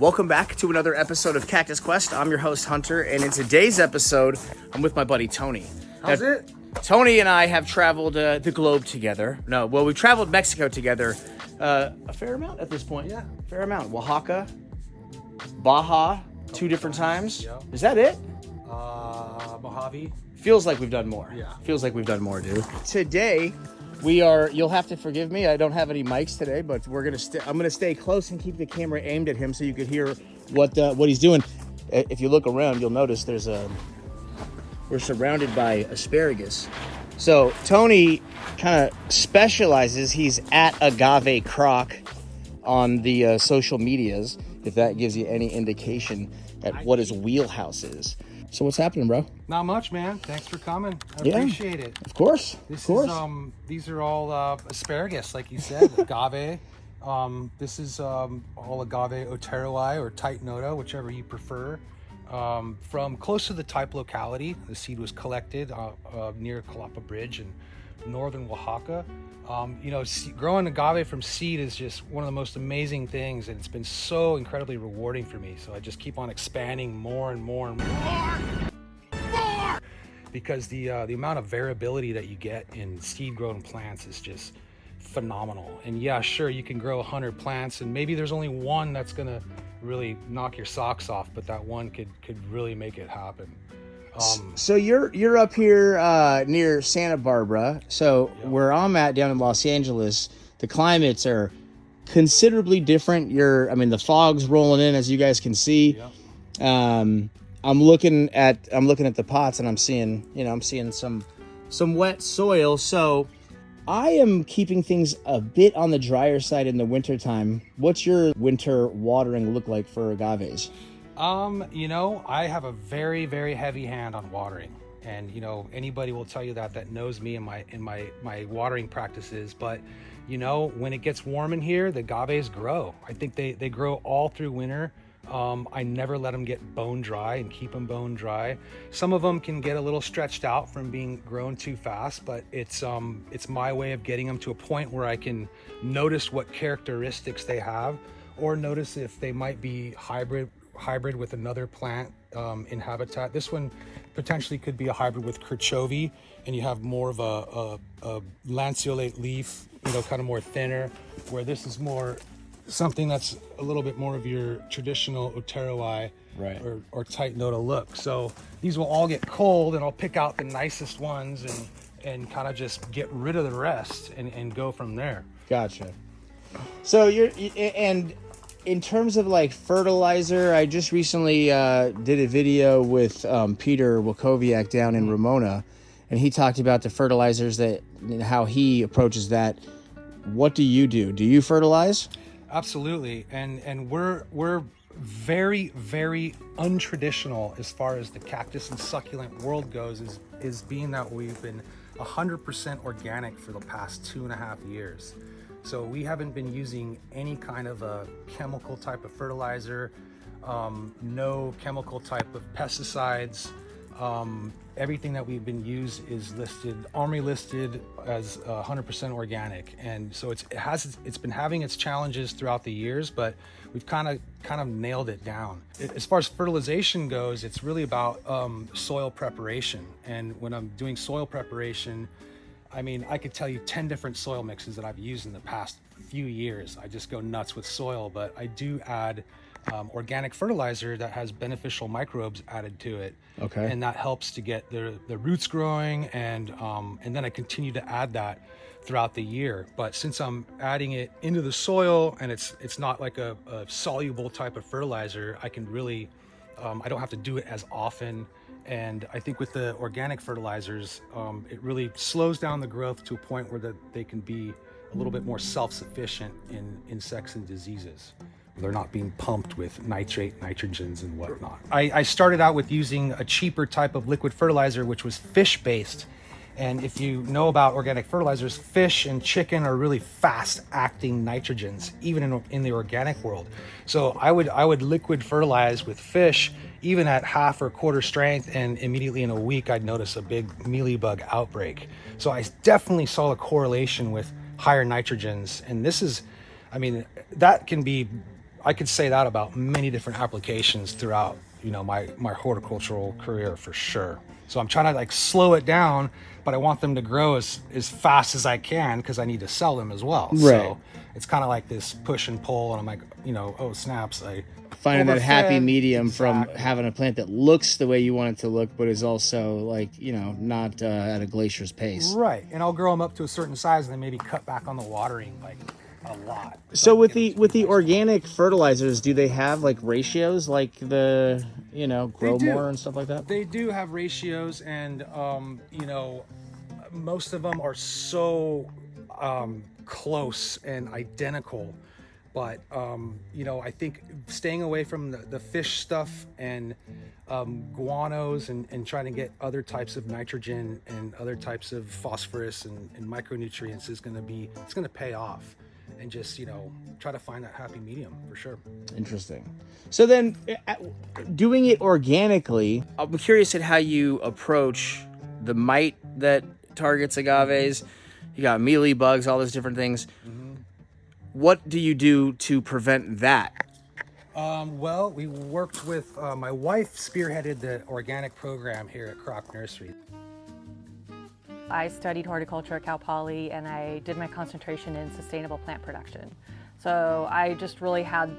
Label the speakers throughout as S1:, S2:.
S1: Welcome back to another episode of Cactus Quest. I'm your host, Hunter, and in today's episode, I'm with my buddy, Tony.
S2: How's it?
S1: Tony and I have traveled the globe together. We've traveled Mexico together a fair amount at this point.
S2: Yeah.
S1: Fair amount. Oaxaca, Baja, two different times.
S2: Yeah.
S1: Is that it?
S2: Mojave.
S1: Feels like we've done more.
S2: Yeah.
S1: Feels like we've done more, dude. Today, you'll have to forgive me, I don't have any mics today, but I'm gonna stay close and keep the camera aimed at him so you could hear what he's doing. If you look around, you'll notice we're surrounded by asparagus. So Tony kind of specializes, he's at Agave Krock on the social medias, if that gives you any indication at what his wheelhouse is. So what's happening, bro?
S2: Not much, man. Thanks for coming. I appreciate it.
S1: Of course.
S2: These are all asparagus, like you said, agave. This is all agave oteroi or tight nota, whichever you prefer. From close to the type locality, the seed was collected near Calapa Bridge in northern Oaxaca. Growing agave from seed is just one of the most amazing things, and it's been so incredibly rewarding for me. So I just keep on expanding more and more and more. Because the amount of variability that you get in seed-grown plants is just phenomenal. And yeah, sure, you can grow 100 plants, and maybe there's only one that's gonna really knock your socks off, but that one could really make it happen.
S1: So you're up here near Santa Barbara. So
S2: Yep.
S1: Where I'm at down in Los Angeles, the climates are considerably different. The fog's rolling in, as you guys can see.
S2: Yep.
S1: I'm looking at the pots, and I'm seeing some wet soil. So I am keeping things a bit on the drier side in the wintertime. What's your winter watering look like for agaves?
S2: I have a very, very heavy hand on watering, and anybody will tell you that knows me and my watering practices. But when it gets warm in here, the agaves grow. I think they grow all through winter. I never let them get bone dry and keep them bone dry. Some of them can get a little stretched out from being grown too fast, but it's my way of getting them to a point where I can notice what characteristics they have, or notice if they might be hybrid with another plant in habitat. This one potentially could be a hybrid with kerchovy, and you have more of a lanceolate leaf, kind of more thinner, where this is more something that's a little bit more of your traditional oteroi,
S1: right,
S2: or tight nota look. So these will all get cold, and I'll pick out the nicest ones and kind of just get rid of the rest and go from there.
S1: Gotcha. So in terms of like fertilizer, I just recently did a video with Peter Wakowiak down in Ramona, and he talked about the fertilizers how he approaches that. What do you do? Do you fertilize?
S2: Absolutely, and we're very, very untraditional as far as the cactus and succulent world goes, is being that we've been 100% organic for the past 2.5 years. So we haven't been using any kind of a chemical type of fertilizer, no chemical type of pesticides. Everything that we've been used is OMRI listed as 100% organic, and so it's been having its challenges throughout the years, but we've kind of nailed it down. As far as fertilization goes, it's really about soil preparation. And when I'm doing soil preparation, I could tell you 10 different soil mixes that I've used in the past few years. I just go nuts with soil, but I do add organic fertilizer that has beneficial microbes added to it.
S1: Okay.
S2: And that helps to get the roots growing, and then I continue to add that throughout the year. But since I'm adding it into the soil, and it's not like a soluble type of fertilizer, I can really, I don't have to do it as often. And I think with the organic fertilizers, it really slows down the growth to a point where they can be a little bit more self-sufficient in insects and diseases. They're not being pumped with nitrate, nitrogens, and whatnot. I started out with using a cheaper type of liquid fertilizer, which was fish-based. And if you know about organic fertilizers, fish and chicken are really fast-acting nitrogens, even in the organic world. So I would liquid fertilize with fish, even at half or quarter strength, and immediately in a week I'd notice a big mealybug outbreak. So I definitely saw a correlation with higher nitrogens, and this is, that can be I could say that about many different applications throughout, my horticultural career for sure. So I'm trying to like slow it down, but I want them to grow as fast as I can because I need to sell them as well.
S1: Right.
S2: So it's kind of like this push and pull, and I'm like, oh snaps, I
S1: Finding that happy
S2: overfed.
S1: medium
S2: Exactly.
S1: from having a plant that looks the way you want it to look, but is also like, not at a glacier's pace.
S2: Right, and I'll grow them up to a certain size, and then maybe cut back on the watering like a lot.
S1: So with
S2: I can get
S1: the
S2: them to be nice.
S1: organic fertilizers, do they have like ratios like the grow
S2: do.
S1: more and stuff like that?
S2: They do have ratios, and most of them are so close and identical. But I think staying away from the fish stuff and guanos and trying to get other types of nitrogen and other types of phosphorus and micronutrients is going to pay off. And just try to find that happy medium for sure.
S1: Interesting. So then, doing it organically, I'm curious at how you approach the mite that targets agaves. You got mealy bugs, all those different things. What do you do to prevent that?
S2: Well, we worked with my wife spearheaded the organic program here at Krock Nursery.
S3: I studied horticulture at Cal Poly, and I did my concentration in sustainable plant production. So I just really had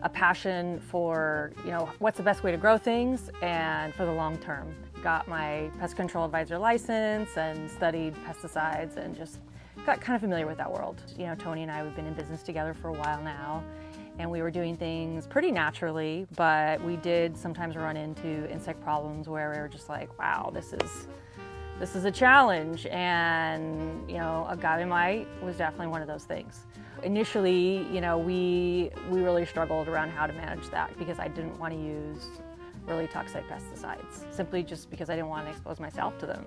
S3: a passion for, what's the best way to grow things and for the long term. Got my pest control advisor license and studied pesticides and just got kind of familiar with that world. Tony and I, we've been in business together for a while now, and we were doing things pretty naturally, but we did sometimes run into insect problems where we were just like, wow, this is a challenge. And agave mite was definitely one of those things. Initially, we really struggled around how to manage that because I didn't want to use really toxic pesticides, simply just because I didn't want to expose myself to them.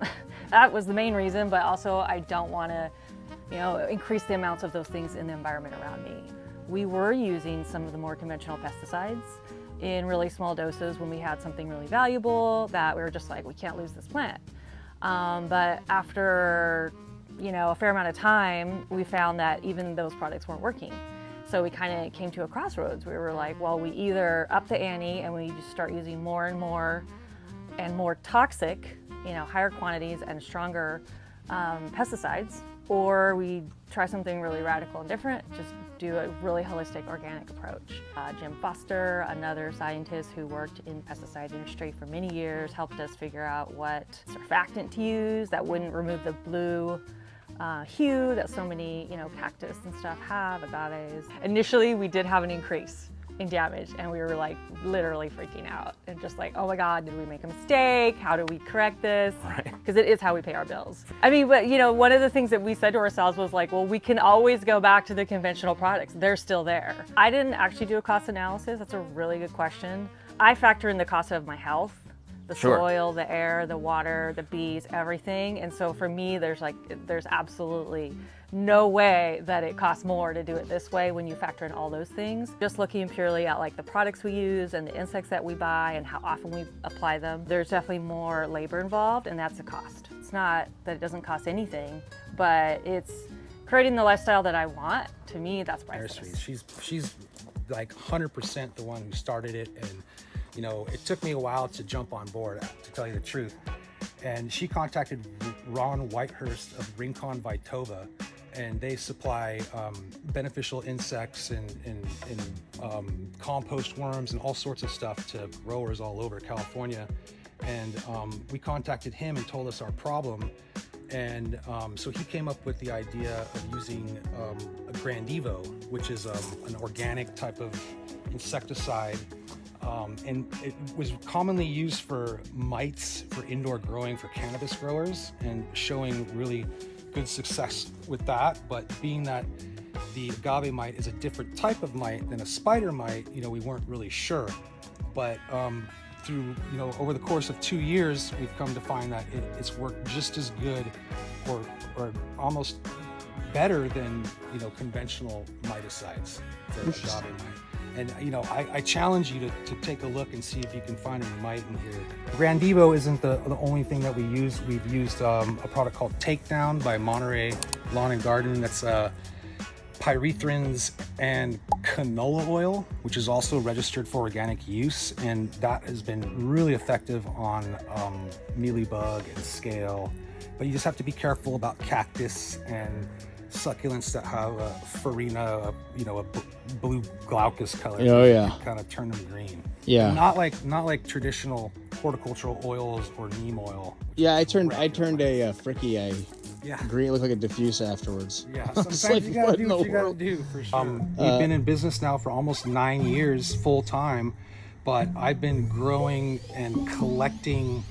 S3: That was the main reason, but also I don't want to increase the amounts of those things in the environment around me. We were using some of the more conventional pesticides in really small doses when we had something really valuable that we were just like, we can't lose this plant. But after a fair amount of time, we found that even those products weren't working. So we kind of came to a crossroads. We were like, well, we either up the ante and we just start using more and more toxic, higher quantities and stronger pesticides, or we try something really radical and different, just do a really holistic organic approach. Jim Foster, another scientist who worked in the pesticide industry for many years, helped us figure out what surfactant to use that wouldn't remove the blue hue that so many cactus and stuff have, agaves. Initially, we did have an increase in damage, and we were like literally freaking out and just like, oh my God, did we make a mistake? How do we correct this? Because it is how we pay our bills. I mean, but one of the things that we said to ourselves was like, well, we can always go back to the conventional products. They're still there. I didn't actually do a cost analysis. That's a really good question. I factor in the cost of my health, the soil, the air, the water, the bees, everything. And so for me, there's absolutely no way that it costs more to do it this way when you factor in all those things. Just looking purely at like the products we use and the insects that we buy and how often we apply them, there's definitely more labor involved, and that's a cost. It's not that it doesn't cost anything, but it's creating the lifestyle that I want. To me, that's priceless.
S2: She's like 100% the one who started it, and it took me a while to jump on board, to tell you the truth. And she contacted Ron Whitehurst of Rincon Vitova, and they supply beneficial insects and compost worms and all sorts of stuff to growers all over California. And we contacted him and told us our problem. And so he came up with the idea of using a Grandivo, which is an organic type of insecticide. And it was commonly used for mites for indoor growing for cannabis growers, and showing really good success with that. But being that the agave mite is a different type of mite than a spider mite, we weren't really sure. But through over the course of 2 years, we've come to find that it's worked just as good or almost better than conventional miticides for agave mite. And I challenge you to take a look and see if you can find any mite in here. Grandivo isn't the only thing that we use. We've used a product called Takedown by Monterey Lawn and Garden. That's pyrethrins and canola oil, which is also registered for organic use, and that has been really effective on mealybug and scale. But you just have to be careful about cactus and succulents that have a farina, a blue glaucus color.
S1: Oh yeah,
S2: kind of turn them green.
S1: Yeah,
S2: not like traditional horticultural oils or neem oil.
S1: Yeah, I turned a fricky green. It looked like a diffuse afterwards.
S2: Yeah, sometimes like, you gotta do what you gotta do for sure. We've been in business now for almost 9 years full time, but I've been growing and collecting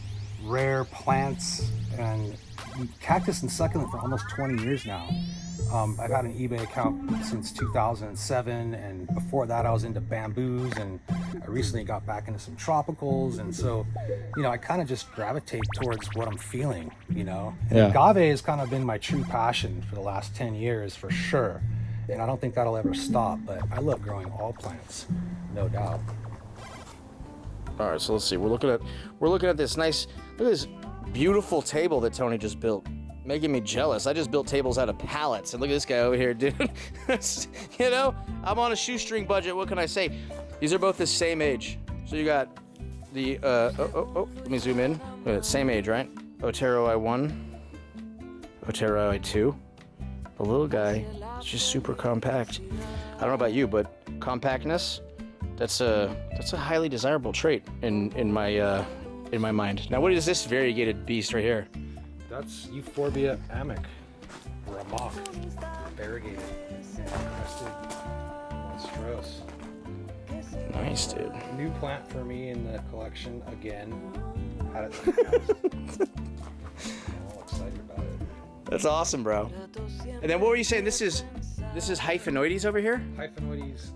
S2: rare plants and cactus and succulent for almost 20 years now. I've had an eBay account since 2007, and before that I was into bamboos, and I recently got back into some tropicals, and so, I kind of just gravitate towards what I'm feeling, And agave has kind of been my true passion for the last 10 years for sure, and I don't think that'll ever stop, but I love growing all plants, no doubt.
S1: All right, so let's see. We're looking at this nice, look at this beautiful table that Tony just built. Making me jealous. I just built tables out of pallets, and look at this guy over here, dude. I'm on a shoestring budget. What can I say? These are both the same age. So you got the let me zoom in. Same age, right? Otero I1, Otero I2. The little guy is just super compact. I don't know about you, but compactness, that's a highly desirable trait in my mind. Now, what is this variegated beast right here?
S2: That's Euphorbia amic, or a mock, variegated, crested, monstrose.
S1: Nice, dude.
S2: New plant for me in the collection again. Had it. I'm all excited about it.
S1: That's awesome, bro. And then what were you saying? This is hyphenoides over here?
S2: Hyphenoides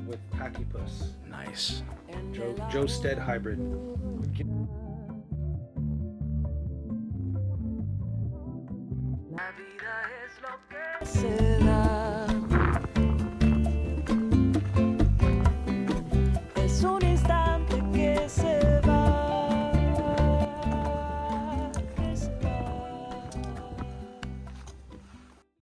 S2: with pachypus.
S1: Nice.
S2: Joe Stead hybrid.
S4: Say